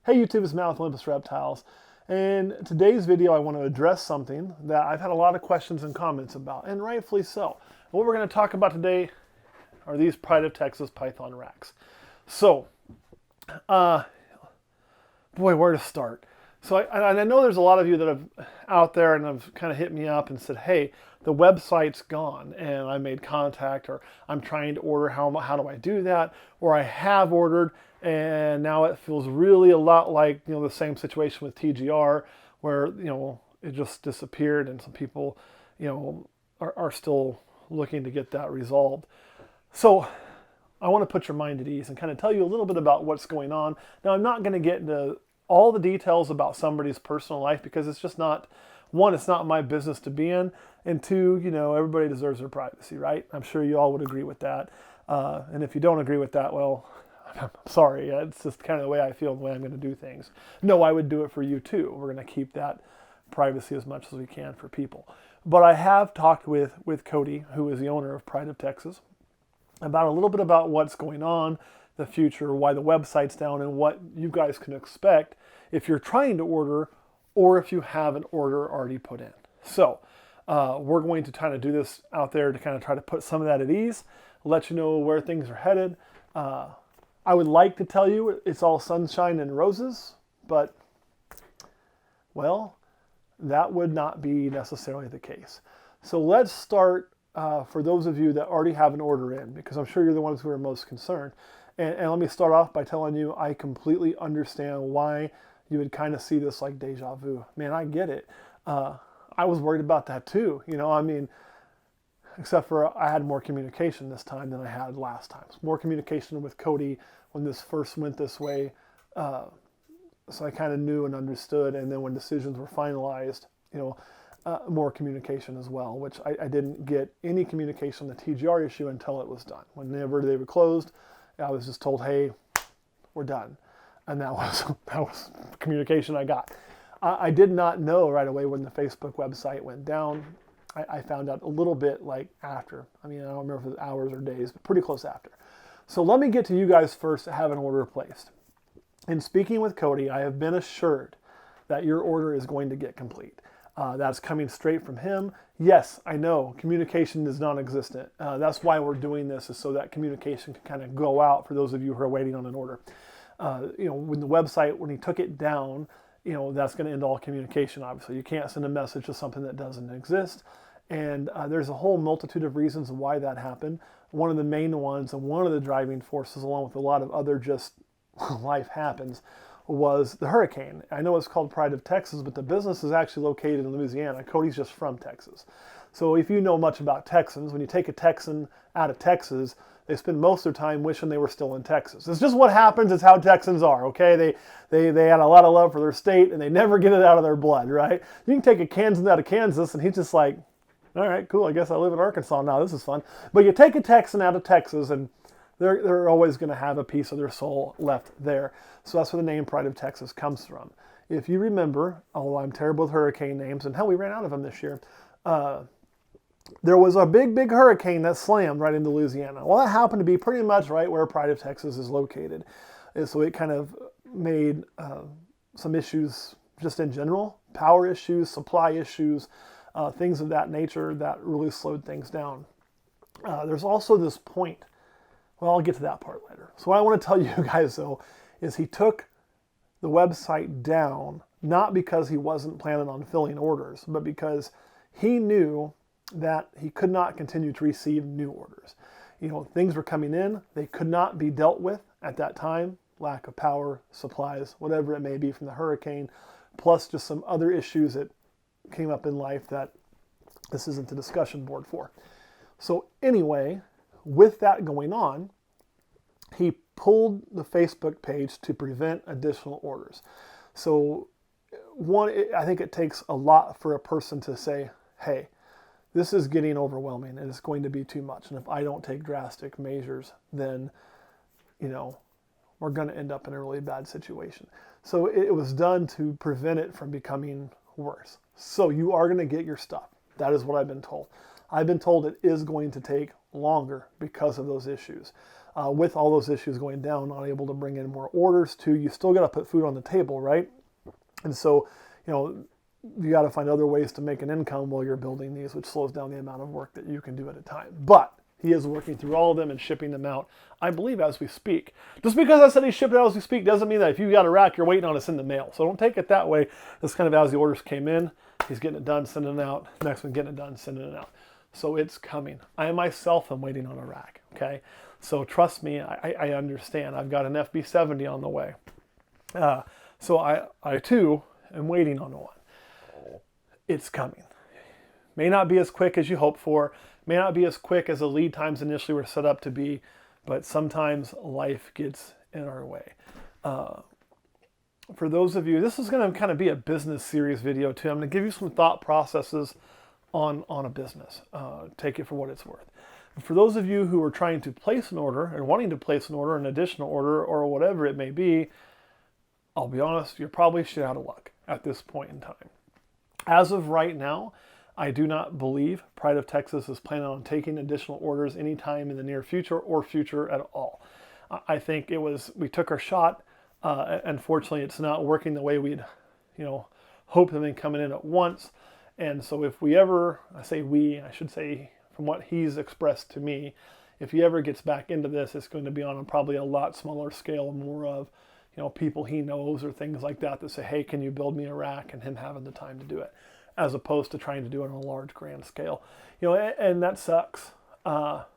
Hey YouTube, it's Matt with Olympus Reptiles. In today's video, I want to address something that I've had a lot of questions and comments about, and rightfully so. What we're going to talk about today are these Pride of Texas Python racks. So, boy, where to start? So I know there's a lot of you that have out there and have kind of hit me up and said, hey, the website's gone and I made contact, or I'm trying to order, how do I do that? Or I have ordered and now it feels really a lot like, the same situation with TGR where, it just disappeared and some people, are still looking to get that resolved. So I want to put your mind at ease and kind of tell you a little bit about what's going on. Now, I'm not going to get into all the details about somebody's personal life because it's just not, one, it's not my business to be in, and two, everybody deserves their privacy, right? I'm sure you all would agree with that. And if you don't agree with that, well, I'm sorry. It's just kind of the way I feel and the way I'm going to do things. No, I would do it for you too. We're going to keep that privacy as much as we can for people. But I have talked with Cody, who is the owner of Pride of Texas, about a little bit about what's going on, the future, why the website's down, and what you guys can expect if you're trying to order or if you have an order already put in. So we're going to kind of do this out there to kind of try to put some of that at ease, let you know where things are headed. I would like to tell you it's all sunshine and roses, but, well, that would not be necessarily the case. So let's start for those of you that already have an order in, because I'm sure you're the ones who are most concerned. And let me start off by telling you I completely understand why you would kind of see this like deja vu. Man, I get it. I was worried about that too. Except for I had more communication this time than I had last time. More communication with Cody when this first went this way. So I kind of knew and understood. And then when decisions were finalized, more communication as well, which I didn't get any communication on the TGR issue until it was done. Whenever they were closed, I was just told, hey, we're done. And that was communication I got. I did not know right away when the Facebook website went down. I found out a little bit like after. I don't remember if it was hours or days, but pretty close after. So let me get to you guys first to have an order placed. In speaking with Cody, I have been assured that your order is going to get complete. That's coming straight from him. Yes, I know communication is non-existent. That's why we're doing this, is so that communication can kind of go out for those of you who are waiting on an order. When the website, when he took it down, that's going to end all communication, obviously. You can't send a message to something that doesn't exist. And there's a whole multitude of reasons why that happened. One of the main ones, and one of the driving forces, along with a lot of other just life happens, was the hurricane. I know it's called Pride of Texas, but the business is actually located in Louisiana. Cody's just from Texas. So if you know much about Texans, when you take a Texan out of Texas, they spend most of their time wishing they were still in Texas. It's just what happens. It's how Texans are, okay? They had a lot of love for their state, and they never get it out of their blood, right? You can take a Kansan out of Kansas, and he's just like, all right, cool, I guess I live in Arkansas now. This is fun. But you take a Texan out of Texas, and they're always going to have a piece of their soul left there. So that's where the name Pride of Texas comes from. If you remember, although I'm terrible with hurricane names, and hell, we ran out of them this year, there was a big hurricane that slammed right into Louisiana. Well, that happened to be pretty much right where Pride of Texas is located. And so it kind of made some issues just in general, power issues, supply issues, things of that nature that really slowed things down. There's also this point. Well, I'll get to that part later. So what I want to tell you guys, though, is he took the website down, not because he wasn't planning on filling orders, but because he knew that he could not continue to receive new orders. Things were coming in, they could not be dealt with at that time, lack of power, supplies, whatever it may be from the hurricane, plus just some other issues that came up in life that this isn't the discussion board for. So anyway, with that going on, he pulled the Facebook page to prevent additional orders. So one, I think it takes a lot for a person to say, hey, this is getting overwhelming and it's going to be too much. And if I don't take drastic measures, then, we're going to end up in a really bad situation. So it was done to prevent it from becoming worse. So you are going to get your stuff. That is what I've been told. I've been told it is going to take longer because of those issues. with all those issues going down, not able to bring in more orders too. You still got to put food on the table, right? And so, you got to find other ways to make an income while you're building these, which slows down the amount of work that you can do at a time. But he is working through all of them and shipping them out, I believe, as we speak. Just because I said he shipped it out as we speak doesn't mean that if you got a rack, you're waiting on it in the mail. So don't take it that way. It's kind of as the orders came in, he's getting it done, sending it out. Next one, getting it done, sending it out. So it's coming. I myself am waiting on a rack, okay? So trust me, I understand. I've got an FB70 on the way. So I too am waiting on one. It's coming. May not be as quick as you hope for, may not be as quick as the lead times initially were set up to be, but sometimes life gets in our way. For those of you, this is going to kind of be a business series video too. I'm going to give you some thought processes on a business. Take it for what it's worth. For those of you who are trying to place an order and wanting to place an order, an additional order, or whatever it may be, I'll be honest, you're probably shit out of luck at this point in time. As of right now, I do not believe Pride of Texas is planning on taking additional orders anytime in the near future or future at all. I think we took our shot. Unfortunately, it's not working the way we'd, hoped them in coming in at once. And so if we ever, I should say from what he's expressed to me, if he ever gets back into this, it's going to be on probably a lot smaller scale, more of, people he knows or things like that say, hey, can you build me a rack, and him having the time to do it, as opposed to trying to do it on a large grand scale. And that sucks.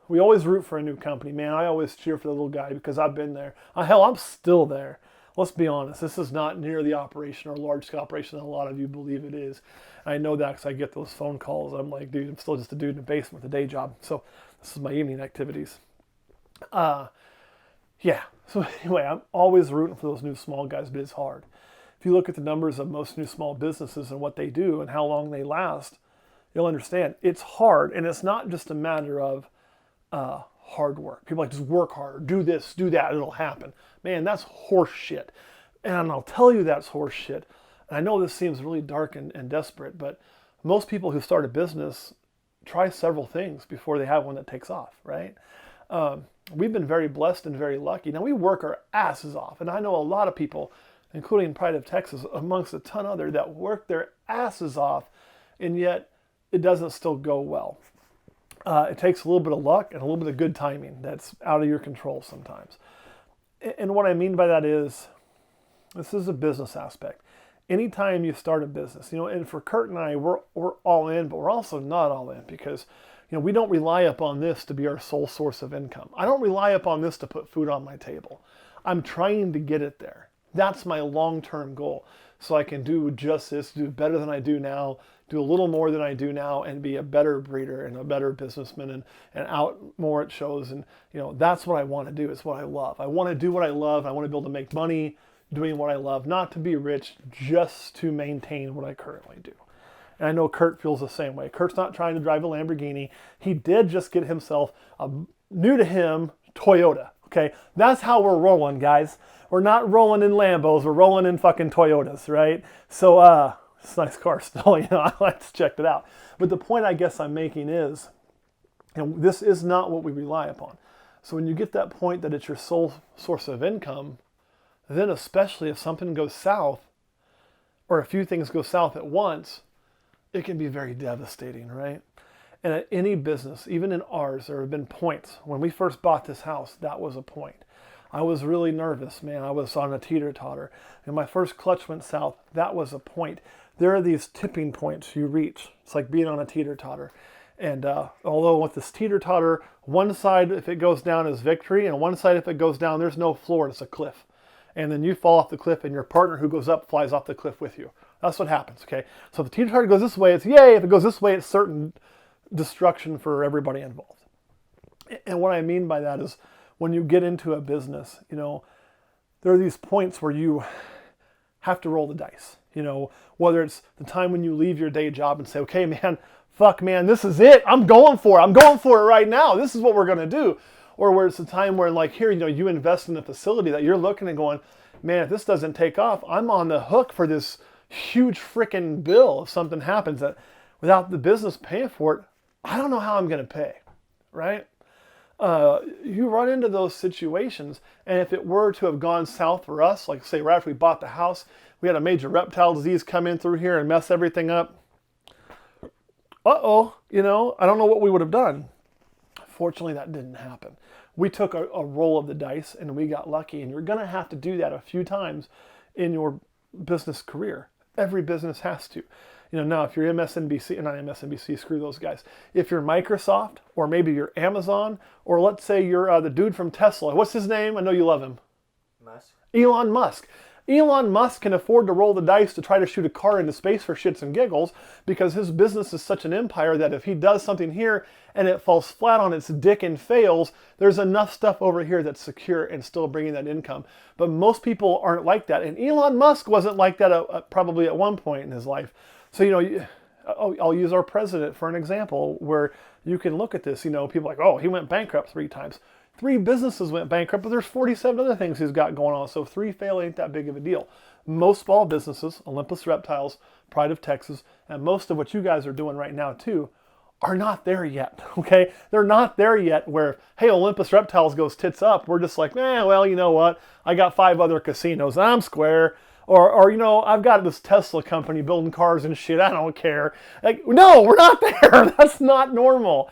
We always root for a new company, man. I always cheer for the little guy because I've been there. Hell, I'm still there. Let's be honest. This is not near the operation or large scale operation that a lot of you believe it is. I know that because I get those phone calls. I'm like, dude, I'm still just a dude in the basement with a day job. So this is my evening activities. Yeah. So anyway, I'm always rooting for those new small guys, but it's hard. If you look at the numbers of most new small businesses and what they do and how long they last, you'll understand it's hard. And it's not just a matter of hard work. People like, just work harder, do this, do that, it'll happen. Man, that's horse shit. And I'll tell you that's horse shit. And I know this seems really dark and desperate, but most people who start a business try several things before they have one that takes off, right? We've been very blessed and very lucky. Now, we work our asses off. And I know a lot of people, including Pride of Texas, amongst a ton other, that work their asses off, and yet it doesn't still go well. It takes a little bit of luck and a little bit of good timing that's out of your control sometimes. And what I mean by that is, this is a business aspect. Anytime you start a business, and for Kurt and I, we're all in, but we're also not all in because, we don't rely upon this to be our sole source of income. I don't rely upon this to put food on my table. I'm trying to get it there. That's my long-term goal. So I can do just this, do better than I do now, do a little more than I do now, and be a better breeder and a better businessman and out more at shows. And, that's what I want to do. It's what I love. I want to do what I love. I want to be able to make money doing what I love, not to be rich, just to maintain what I currently do. And I know Kurt feels the same way. Kurt's not trying to drive a Lamborghini. He did just get himself a new to him Toyota. Okay, that's how we're rolling, guys. We're not rolling in Lambos. We're rolling in fucking Toyotas, right? So, it's a nice car still. I like to check it out. But the point I guess I'm making is, this is not what we rely upon. So when you get that point that it's your sole source of income, then especially if something goes south, or a few things go south at once, it can be very devastating, right? And at any business, even in ours, there have been points. When we first bought this house, that was a point. I was really nervous, man. I was on a teeter-totter. And my first clutch went south. That was a point. There are these tipping points you reach. It's like being on a teeter-totter. And although with this teeter-totter, one side, if it goes down, is victory. And one side, if it goes down, there's no floor. It's a cliff. And then you fall off the cliff, and your partner who goes up flies off the cliff with you. That's what happens, okay? So if the teeter-totter goes this way, it's yay. If it goes this way, it's certain destruction for everybody involved. And what I mean by that is when you get into a business, there are these points where you have to roll the dice. Whether it's the time when you leave your day job and say, okay, man, fuck, man, this is it. I'm going for it. I'm going for it right now. This is what we're going to do. Or where it's a time where, like here, you invest in a facility that you're looking and going, man, if this doesn't take off, I'm on the hook for this huge freaking bill if something happens that without the business paying for it, I don't know how I'm going to pay, right? You run into those situations, and if it were to have gone south for us, like say right after we bought the house, we had a major reptile disease come in through here and mess everything up. Uh-oh, I don't know what we would have done. Fortunately, that didn't happen. We took a roll of the dice and we got lucky, and you're going to have to do that a few times in your business career. Every business has to. Now if you're MSNBC, not MSNBC, screw those guys. If you're Microsoft, or maybe you're Amazon, or let's say you're the dude from Tesla. What's his name? I know you love him. Musk. Elon Musk. Elon Musk can afford to roll the dice to try to shoot a car into space for shits and giggles because his business is such an empire that if he does something here and it falls flat on its dick and fails, there's enough stuff over here that's secure and still bringing that income. But most people aren't like that. And Elon Musk wasn't like that probably at one point in his life. So, I'll use our president for an example where you can look at this. People are like, oh, he went bankrupt 3 times. 3 businesses went bankrupt, but there's 47 other things he's got going on. So 3 fail ain't that big of a deal. Most small businesses, Olympus Reptiles, Pride of Texas, and most of what you guys are doing right now too, are not there yet, okay? They're not there yet where, hey, Olympus Reptiles goes tits up. We're just like, well, you know what? I got 5 other casinos. I'm square. Or I've got this Tesla company building cars and shit. I don't care. Like, no, we're not there. That's not normal.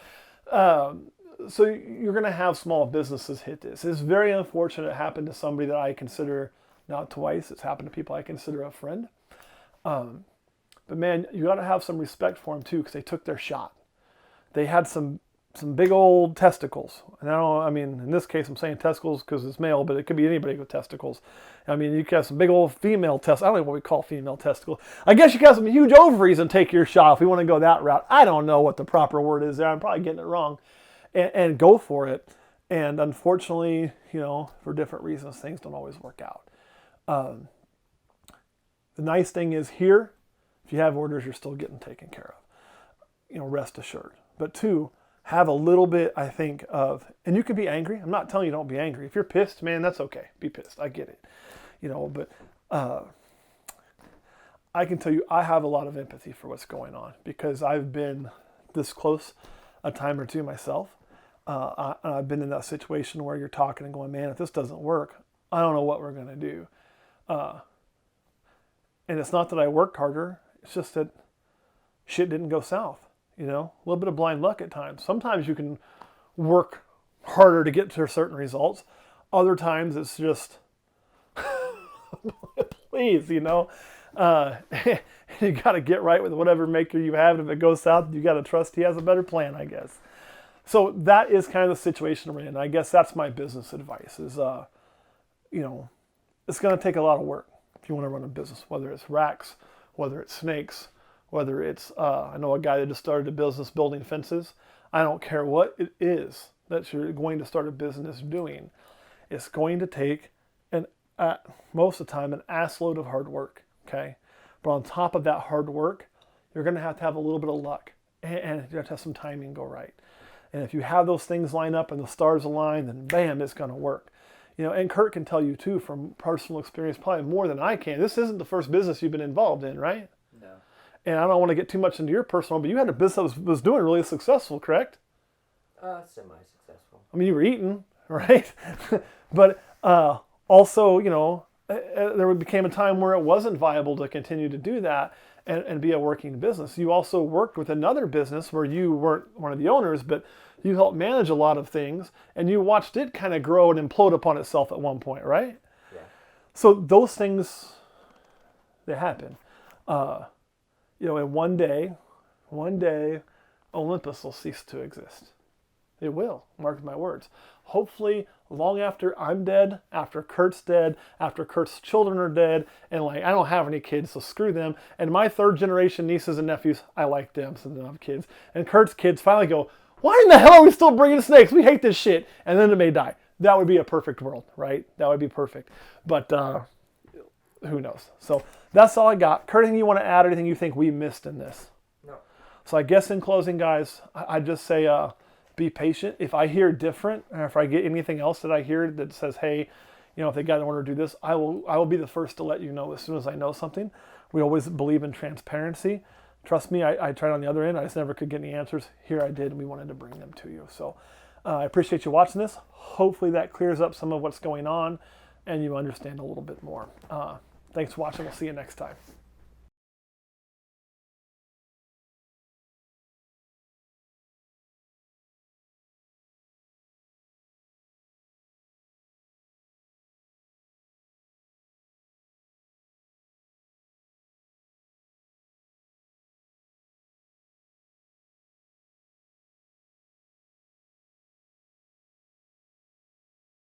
So you're going to have small businesses hit this. It's very unfortunate it happened to somebody that I consider, not twice, it's happened to people I consider a friend. But man, you got to have some respect for them too, because they took their shot. They had some big old testicles. And in this case I'm saying testicles because it's male, but it could be anybody with testicles. You could have some big old female testicles. I don't know what we call female testicles. I guess you could have some huge ovaries and take your shot if we want to go that route. I don't know what the proper word is there. I'm probably getting it wrong. And go for it. And unfortunately, for different reasons, things don't always work out. The nice thing is here, if you have orders, you're still getting taken care of. Rest assured. But 2, have a little bit, I think, of, and you can be angry. I'm not telling you don't be angry. If you're pissed, man, that's okay. Be pissed. I get it. But I can tell you I have a lot of empathy for what's going on because I've been this close a time or 2 myself. I've been in that situation where you're talking and going, man, if this doesn't work, I don't know what we're going to do. And it's not that I worked harder. It's just that shit didn't go south. A little bit of blind luck at times. Sometimes you can work harder to get to certain results. Other times it's just, please, you got to get right with whatever maker you have. And if it goes south, you got to trust he has a better plan, I guess. So that is kind of the situation we're in. I guess that's my business advice is, it's going to take a lot of work if you want to run a business, whether it's racks, whether it's snakes, whether it's, I know a guy that just started a business building fences. I don't care what it is that you're going to start a business doing. It's going to take, most of the time, an assload of hard work, okay? But on top of that hard work, you're going to have a little bit of luck. And you have to have some timing go right. And if you have those things line up and the stars align, then bam, it's going to work. And Kurt can tell you too from personal experience, probably more than I can. This isn't the first business you've been involved in, right? No. And I don't want to get too much into your personal, but you had a business that was doing really successful, correct? Semi-successful. You were eating, right? But also, there became a time where it wasn't viable to continue to do that and be a working business. You also worked with another business where you weren't one of the owners, but you helped manage a lot of things, and you watched it kind of grow and implode upon itself at one point, right? Yeah. So those things, they happen. And one day, Olympus will cease to exist. It will, mark my words. Hopefully, long after I'm dead, after Kurt's dead, after Kurt's children are dead, and I don't have any kids, so screw them. And my 3rd generation nieces and nephews, I like them, so they don't have kids. And Kurt's kids finally go, why in the hell are we still bringing snakes? We hate this shit. And then it may die. That would be a perfect world, right? That would be perfect. But who knows? So that's all I got. Kurt, anything you want to add? Anything you think we missed in this? No. So I guess in closing, guys, I just say be patient. If I hear different, or if I get anything else that I hear that says, hey, if they got an order to do this, I will be the first to let you know as soon as I know something. We always believe in transparency. Trust me, I tried on the other end. I just never could get any answers. Here I did, and we wanted to bring them to you. So I appreciate you watching this. Hopefully that clears up some of what's going on and you understand a little bit more. Thanks for watching. We'll see you next time.